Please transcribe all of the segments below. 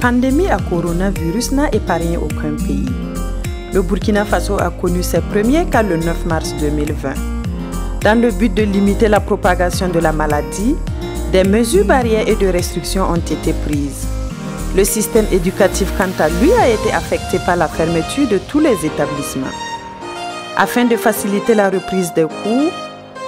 pandémie à coronavirus n'a épargné aucun pays. Le Burkina Faso a connu ses premiers cas le 9 mars 2020. Dans le but de limiter la propagation de la maladie, des mesures barrières et de restrictions ont été prises. Le système éducatif, quant à lui, a été affecté par la fermeture de tous les établissements. Afin de faciliter la reprise des cours,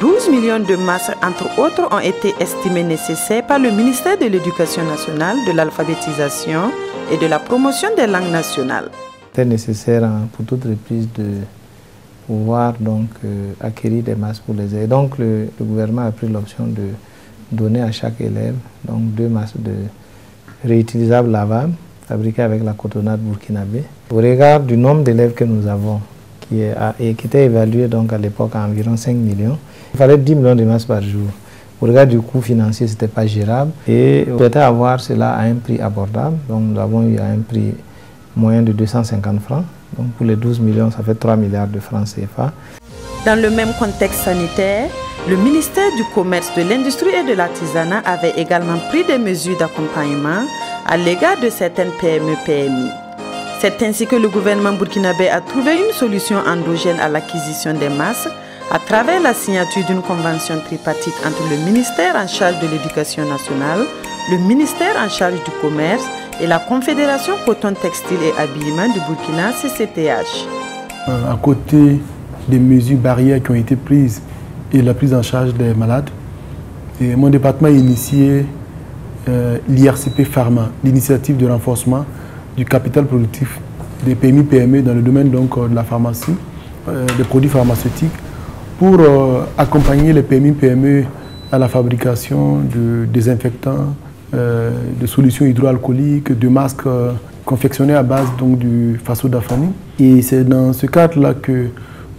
12 millions de masques, entre autres, ont été estimés nécessaires par le ministère de l'Éducation nationale, de l'alphabétisation et de la promotion des langues nationales. C'est nécessaire pour toute reprise de pouvoir acquérir des masques pour les élèves. Donc le gouvernement a pris l'option de donner à chaque élève 2 masques réutilisables lavables, fabriqués avec la cotonnade burkinabé. Au regard du nombre d'élèves que nous avons, qui était évalué à l'époque à environ 5 millions, il fallait 10 millions de masques par jour. Au regard du coût financier, ce n'était pas gérable et on souhaitait avoir cela à un prix abordable. Donc nous l'avons eu à un prix moyen de 250 francs. Donc pour les 12 millions, ça fait 3 milliards de francs CFA. Dans le même contexte sanitaire, le ministère du Commerce, de l'Industrie et de l'Artisanat avait également pris des mesures d'accompagnement à l'égard de certaines PME-PMI. C'est ainsi que le gouvernement burkinabé a trouvé une solution endogène à l'acquisition des masques à travers la signature d'une convention tripartite entre le ministère en charge de l'Éducation nationale, le ministère en charge du Commerce et la Confédération Coton Textile et Habillement du Burkina, CCTH. À côté des mesures barrières qui ont été prises et la prise en charge des malades, mon département a initié l'IRCP Pharma, l'initiative de renforcement du capital productif des PMI-PME dans le domaine de la pharmacie, des produits pharmaceutiques, pour accompagner les PMI-PME à la fabrication de désinfectants, de solutions hydroalcooliques, de masques confectionnés à base du Fasodafani. Et c'est dans ce cadre-là que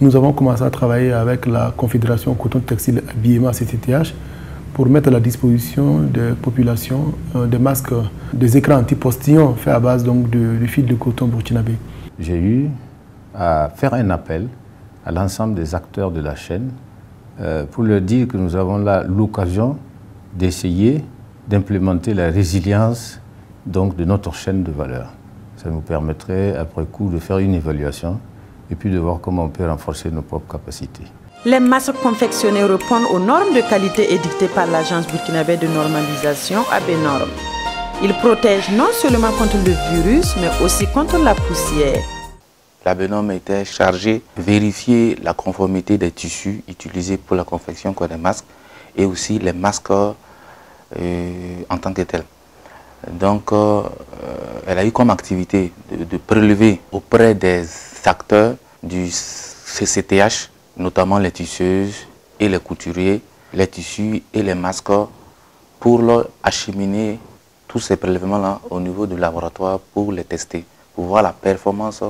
nous avons commencé à travailler avec la Confédération Coton Textile Habillement CCTH pour mettre à la disposition des populations des masques, des écrans anti-postillons faits à base de fil de coton burkinabé. J'ai eu à faire un appel à l'ensemble des acteurs de la chaîne pour leur dire que nous avons là l'occasion d'essayer d'implémenter la résilience de notre chaîne de valeur. Ça nous permettrait après coup de faire une évaluation et puis de voir comment on peut renforcer nos propres capacités. Les masques confectionnés répondent aux normes de qualité édictées par l'Agence burkinabé de normalisation ABNORM. Ils protègent non seulement contre le virus, mais aussi contre la poussière. L'ABNORM était chargé de vérifier la conformité des tissus utilisés pour la confection des masques et aussi les masques en tant que tels. Donc, elle a eu comme activité de prélever auprès des acteurs du CCTH, notamment les tisseuses et les couturiers, les tissus et les masques, pour leur acheminer tous ces prélèvements-là au niveau du laboratoire pour les tester, pour voir la performance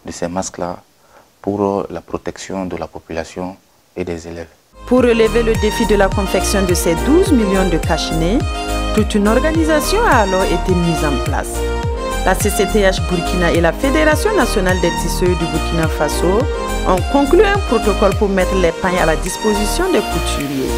de ces masques-là pour la protection de la population et des élèves. Pour relever le défi de la confection de ces 12 millions de cache-nez, toute une organisation a alors été mise en place. La CCTH Burkina et la Fédération nationale des tisseurs du Burkina Faso ont conclu un protocole pour mettre les pailles à la disposition des couturiers.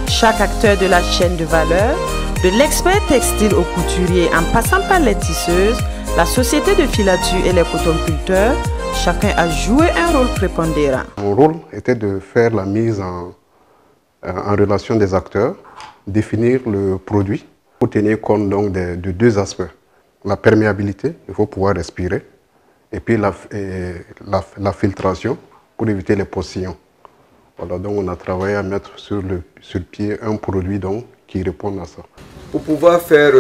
Chaque acteur de la chaîne de valeur, de l'expert textile au couturier en passant par les tisseuses, la société de filature et les cotonculteurs, chacun a joué un rôle prépondérant. Mon rôle était de faire la mise en relation des acteurs, définir le produit, pour tenir compte de 2 aspects. La perméabilité, il faut pouvoir respirer, et puis la filtration pour éviter les postillons. Voilà, donc on a travaillé à mettre sur pied un produit qui répond à ça. Pour pouvoir faire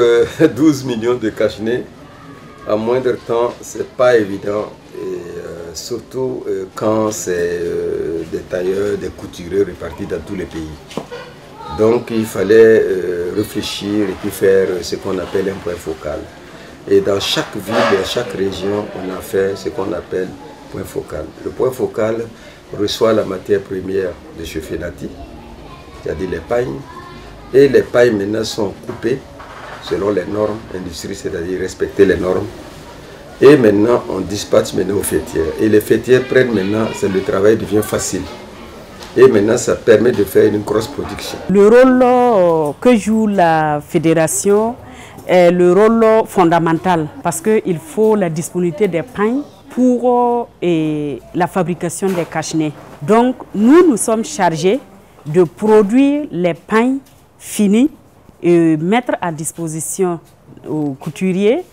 12 millions de cache-nez en moindre temps, c'est pas évident, et surtout quand c'est des tailleurs, des couturiers répartis dans tous les pays. Donc il fallait réfléchir et puis faire ce qu'on appelle un point focal. Et dans chaque ville et chaque région, on a fait ce qu'on appelle point focal. Le point focal reçoit la matière première de chez Fenati, c'est-à-dire les pailles. Et les pailles maintenant sont coupées selon les normes industrie, c'est-à-dire respecter les normes. Et maintenant, on dispatche aux fêtières. Et les fêtières prennent maintenant, le travail devient facile. Et maintenant, ça permet de faire une grosse production. Le rôle que joue la fédération le rôle fondamental parce qu'il faut la disponibilité des pains pour la fabrication des cache-nez. Donc nous sommes chargés de produire les pains finis et mettre à disposition aux couturiers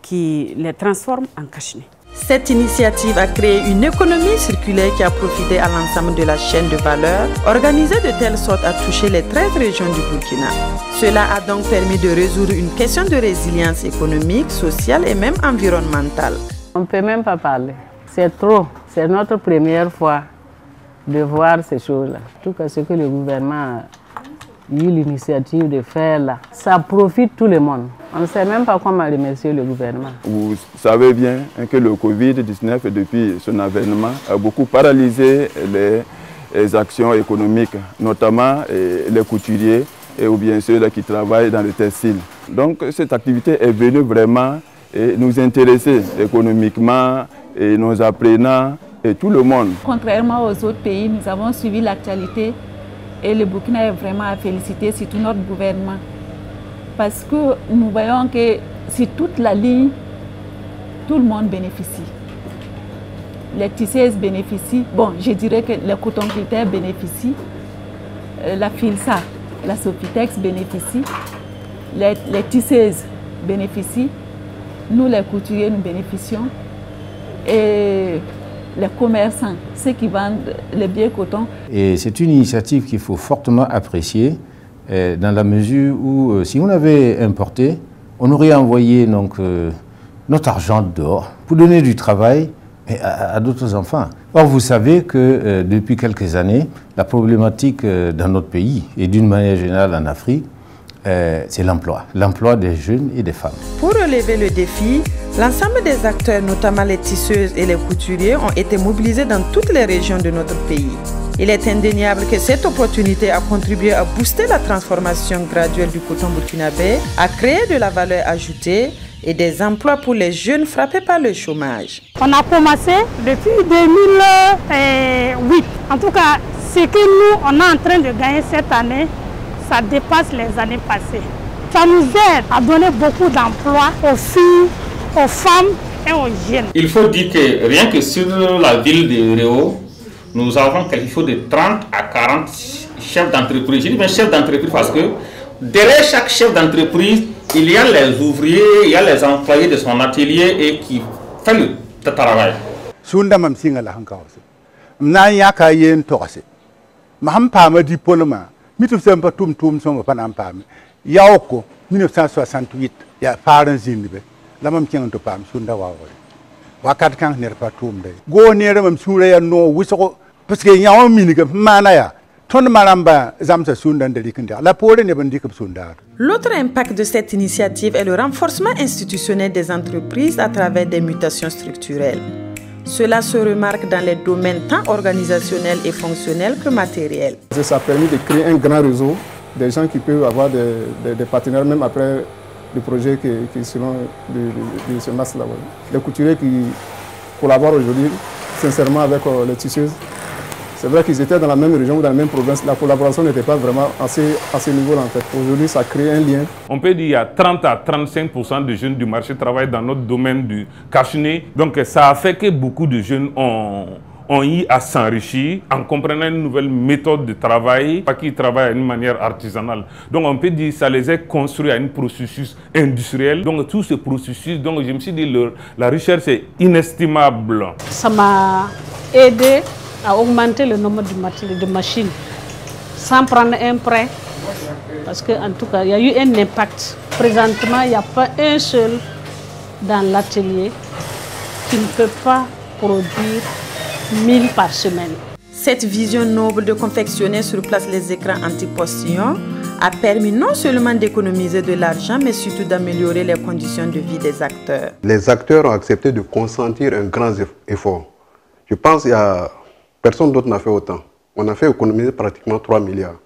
qui les transforment en cache-nez. Cette initiative a créé une économie circulaire qui a profité à l'ensemble de la chaîne de valeur, organisée de telle sorte à toucher les 13 régions du Burkina. Cela a donc permis de résoudre une question de résilience économique, sociale et même environnementale. On ne peut même pas parler. C'est trop. C'est notre première fois de voir ces choses-là. En tout cas, ce que le gouvernement a eu l'initiative de faire là, ça profite tout le monde. On ne sait même pas comment remercier le gouvernement. Vous savez bien que le Covid-19, depuis son avènement, a beaucoup paralysé les actions économiques, notamment les couturiers ou bien ceux qui travaillent dans le textile. Donc cette activité est venue vraiment nous intéresser économiquement, et nos apprenants et tout le monde. Contrairement aux autres pays, nous avons suivi l'actualité et le Burkina est vraiment à féliciter, surtout notre gouvernement. Parce que nous voyons que sur toute la ligne, tout le monde bénéficie. Les tisseuses bénéficient, bon, je dirais que les cotonniers bénéficient, la Filsa, la Sofitex bénéficie, les tisseuses bénéficient, nous les couturiers nous bénéficions et les commerçants, ceux qui vendent les biens coton. Et c'est une initiative qu'il faut fortement apprécier dans la mesure où si on avait importé, on aurait envoyé donc, notre argent dehors pour donner du travail à d'autres enfants. Or, vous savez que depuis quelques années, la problématique dans notre pays et d'une manière générale en Afrique, c'est l'emploi des jeunes et des femmes. Pour relever le défi, l'ensemble des acteurs, notamment les tisseuses et les couturiers, ont été mobilisés dans toutes les régions de notre pays. Il est indéniable que cette opportunité a contribué à booster la transformation graduelle du coton burkinabé, à créer de la valeur ajoutée et des emplois pour les jeunes frappés par le chômage. On a commencé depuis 2008. En tout cas, ce que nous, on est en train de gagner cette année, ça dépasse les années passées. Ça nous aide à donner beaucoup d'emplois aux filles, aux femmes et aux jeunes. Il faut dire que rien que sur la ville de Réau, nous avons quelque chose de 30 à 40 chefs d'entreprise. Je dis bien chefs d'entreprise parce que derrière chaque chef d'entreprise, il y a les ouvriers, il y a les employés de son atelier et qui font le travail. Mitufsemba tum songo panam pam yaoko 1968 ya faran zinbe lamam kengo to pam sunda wawo wakat kan ner patum de go ner mam sura ya no wiso parce que yawo miniga mana ya ton maramba zamsa sunda de likinde la pole ne bandi kap sunda. L'autre impact de cette initiative est le renforcement institutionnel des entreprises à travers des mutations structurelles. Cela se remarque dans les domaines tant organisationnels et fonctionnels que matériels. Ça a permis de créer un grand réseau, des gens qui peuvent avoir des partenaires même après le projet qui selon de ce masse-là. Les couturiers qui collaborent aujourd'hui sincèrement avec les tisseuses. C'est vrai qu'ils étaient dans la même région ou dans la même province. La collaboration n'était pas vraiment à ce niveau-là en fait. Aujourd'hui, ça crée un lien. On peut dire qu'il y a 30 à 35% de jeunes du marché travaillent dans notre domaine du cache-nez. Donc ça a fait que beaucoup de jeunes ont eu à s'enrichir en comprenant une nouvelle méthode de travail, pas qu'ils travaillent d'une manière artisanale. Donc on peut dire que ça les a construits à un processus industriel. Donc tout ce processus, donc je me suis dit la recherche est inestimable. Ça m'a aidé à augmenter le nombre de machines sans prendre un prêt parce qu'en tout cas il y a eu un impact. Présentement il n'y a pas un seul dans l'atelier qui ne peut pas produire 1000 par semaine. Cette vision noble de confectionner sur place les écrans anti-postillons a permis non seulement d'économiser de l'argent mais surtout d'améliorer les conditions de vie des acteurs. Les acteurs ont accepté de consentir un grand effort. Je pense qu'il y a personne d'autre n'a fait autant. On a fait économiser pratiquement 3 milliards.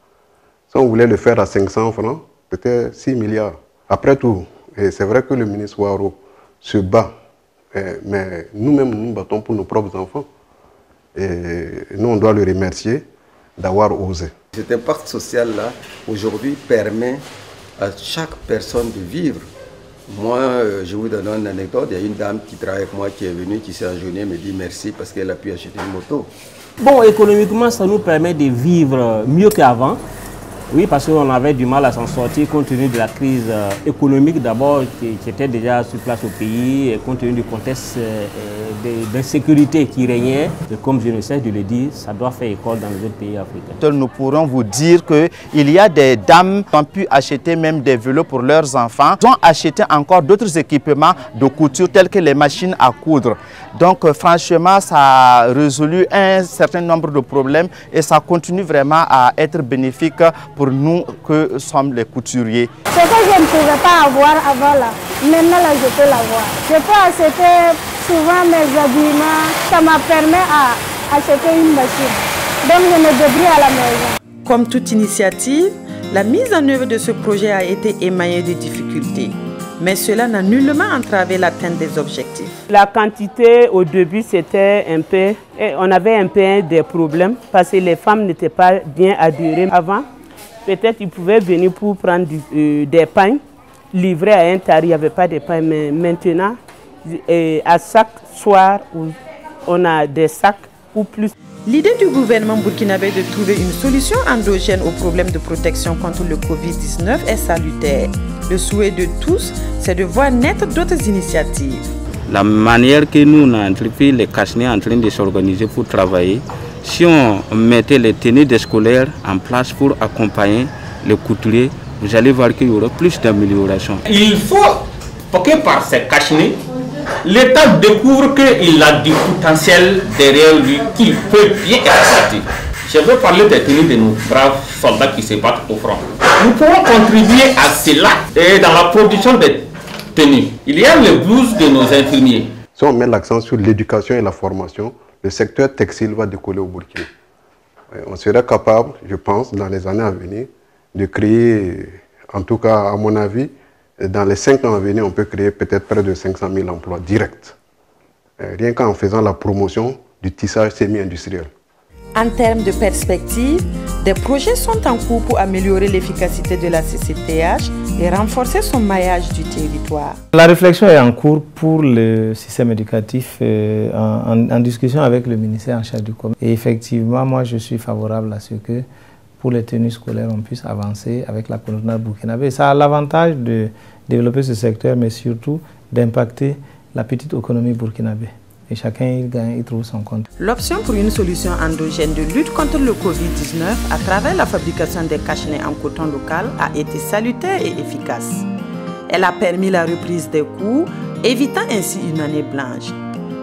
Si on voulait le faire à 500 francs, c'était 6 milliards. Après tout, c'est vrai que le ministre Ouaro se bat, mais nous-mêmes, nous battons pour nos propres enfants. Et nous, on doit le remercier d'avoir osé. Cet impact social-là, aujourd'hui, permet à chaque personne de vivre Moi, je vous donne une anecdote. Il y a une dame qui travaille avec moi qui est venue, qui s'est agenouillée, elle me dit merci parce qu'elle a pu acheter une moto. Bon, économiquement, ça nous permet de vivre mieux qu'avant. Oui, parce qu'on avait du mal à s'en sortir compte tenu de la crise économique d'abord qui était déjà sur place au pays, et compte tenu du contexte d'insécurité qui régnait. Et comme je ne cesse de le dire, ça doit faire école dans les autres pays africains. Nous pourrons vous dire qu'il y a des dames qui ont pu acheter même des vélos pour leurs enfants. Ils ont acheté encore d'autres équipements de couture tels que les machines à coudre. Donc franchement, ça a résolu un certain nombre de problèmes et ça continue vraiment à être bénéfique pour nous que sommes les couturiers. Ce que je ne pouvais pas avoir avant là, maintenant là je peux l'avoir. Je peux acheter souvent mes habillements, ça m'a permis à acheter une machine. Donc je me débrouille à la maison. Comme toute initiative, la mise en œuvre de ce projet a été émaillée de difficultés. Mais cela n'a nullement entravé l'atteinte des objectifs. La quantité au début c'était un peu, on avait un peu des problèmes parce que les femmes n'étaient pas bien adhérées avant. Peut-être qu'ils pouvaient venir pour prendre des pains livrés à un tarif, il n'y avait pas de pains. Mais maintenant, à chaque soir, on a des sacs ou plus. L'idée du gouvernement burkinabé de trouver une solution endogène aux problèmes de protection contre le Covid-19 est salutaire. Le souhait de tous, c'est de voir naître d'autres initiatives. La manière que nous, on a entrepris les Cachenet en train de s'organiser pour travailler, si on mettait les tenues des scolaires en place pour accompagner les couturiers, vous allez voir qu'il y aura plus d'amélioration. Il faut que par ces Cachenet, l'État découvre qu'il a du potentiel derrière lui, qu'il peut bien exploiter. Je veux parler des tenues de nos braves soldats qui se battent au front. Nous pouvons contribuer à cela et dans la production des tenues. Il y a les blouses de nos infirmiers. Si on met l'accent sur l'éducation et la formation, le secteur textile va décoller au Burkina. On serait capable, je pense, dans les années à venir, de créer, en tout cas à mon avis, dans les 5 ans à venir, on peut créer peut-être près de 500 000 emplois directs. Rien qu'en faisant la promotion du tissage semi-industriel. En termes de perspective, des projets sont en cours pour améliorer l'efficacité de la CCTH et renforcer son maillage du territoire. La réflexion est en cours pour le système éducatif en discussion avec le ministère en charge du commerce. Et effectivement, moi je suis favorable à ce que pour les tenues scolaires, on puisse avancer avec la coloniale burkinabé. Ça a l'avantage de développer ce secteur, mais surtout d'impacter la petite économie burkinabé. Et chacun il gagne, il trouve son compte. L'option pour une solution endogène de lutte contre le Covid-19 à travers la fabrication des cachenets en coton local a été salutaire et efficace. Elle a permis la reprise des coûts, évitant ainsi une année blanche.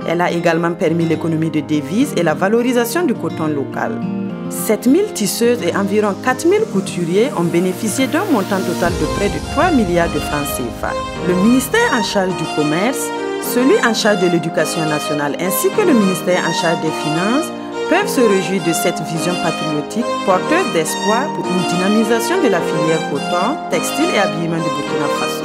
Elle a également permis l'économie de devises et la valorisation du coton local. 7000 tisseuses et environ 4000 couturiers ont bénéficié d'un montant total de près de 3 milliards de francs CFA. Le ministère en charge du commerce, celui en charge de l'éducation nationale ainsi que le ministère en charge des finances peuvent se réjouir de cette vision patriotique porteuse d'espoir pour une dynamisation de la filière coton, textile et habillement du Burkina Faso.